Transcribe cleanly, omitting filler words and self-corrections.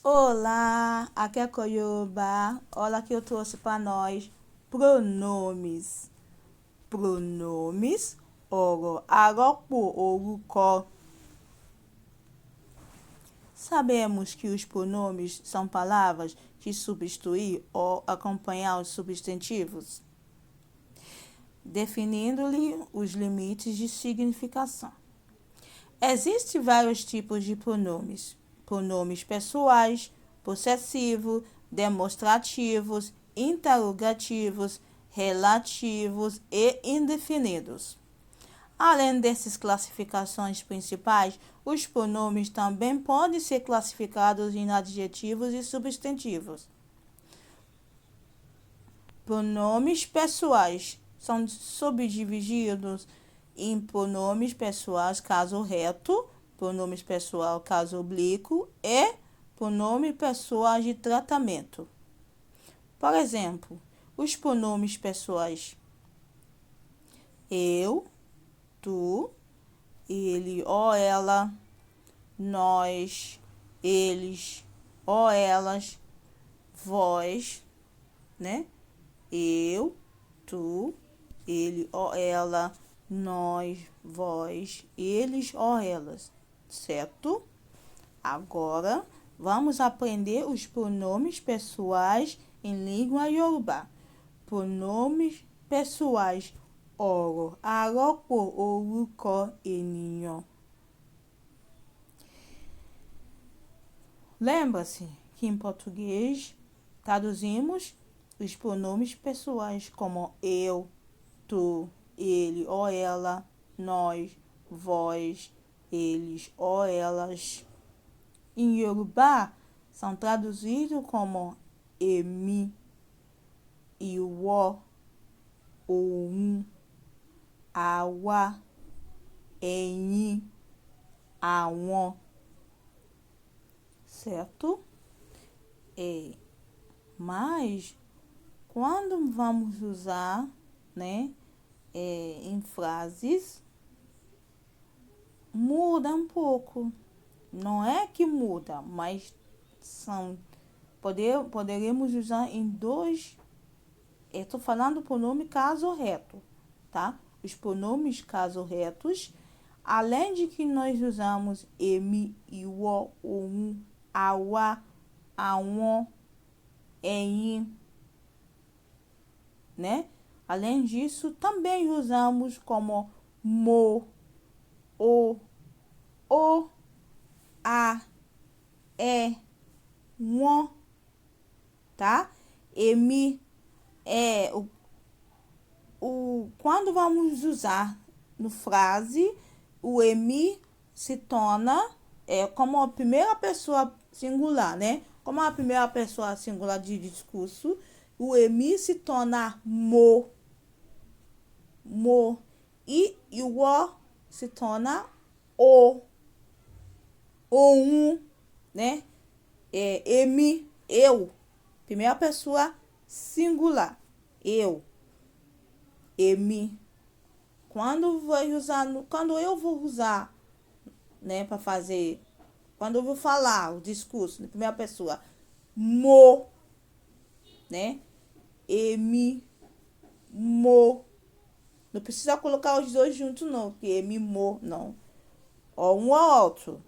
Olá, aqui é a Coyoba. Olha que eu trouxe para nós pronomes. Pronomes, oro, arọ́pò orúkọ. Sabemos que os pronomes são palavras que substituem ou acompanham os substantivos, definindo-lhe os limites de significação. Existem vários tipos de pronomes. Pronomes pessoais, possessivos, demonstrativos, interrogativos, relativos e indefinidos. Além dessas classificações principais, os pronomes também podem ser classificados em adjetivos e substantivos. Pronomes pessoais são subdivididos em pronomes pessoais caso reto, pronomes pessoal caso oblíquo e pronome pessoal de tratamento. Por exemplo, os pronomes pessoais eu, tu, ele ou ela, nós, eles ou elas, vós, né? Eu, tu, ele ou ela, nós, vós, eles ou elas, certo? Agora, vamos aprender os pronomes pessoais em língua Yorùbá. Pronomes pessoais: ọ̀rọ̀, arọ́pò orúkọ ènìyàn. Lembra-se que em português traduzimos os pronomes pessoais como eu, tu, ele ou ela, nós, vós, eles ou elas. Em Yorùbá, são traduzidos como èmi, ìwọ, òun, àwa, ẹ̀yin, àwọn, certo? Mas, quando vamos usar, né, em frases, muda um pouco. Não é que muda, mas poderemos usar em dois. Estou falando pronome caso reto, tá? Os pronomes caso retos, além de que nós usamos èmi, ìwọ, òun, àwa, àwọn, ẹ̀yin, né? Além disso, também usamos como mo, o, a, wọ́n, tá? Èmi quando vamos usar no frase, o èmi se torna como a primeira pessoa singular, né? Como a primeira pessoa singular de discurso, o èmi se torna mo, e ìwọ se torna o, òun, né? Èmi, eu, primeira pessoa singular, eu, èmi. Quando eu vou usar, né, para fazer, quando eu vou falar o discurso na primeira pessoa, mo, né? Èmi, mo. Não precisa colocar os dois juntos não, porque èmi, mo, não. Ó, um ou outro.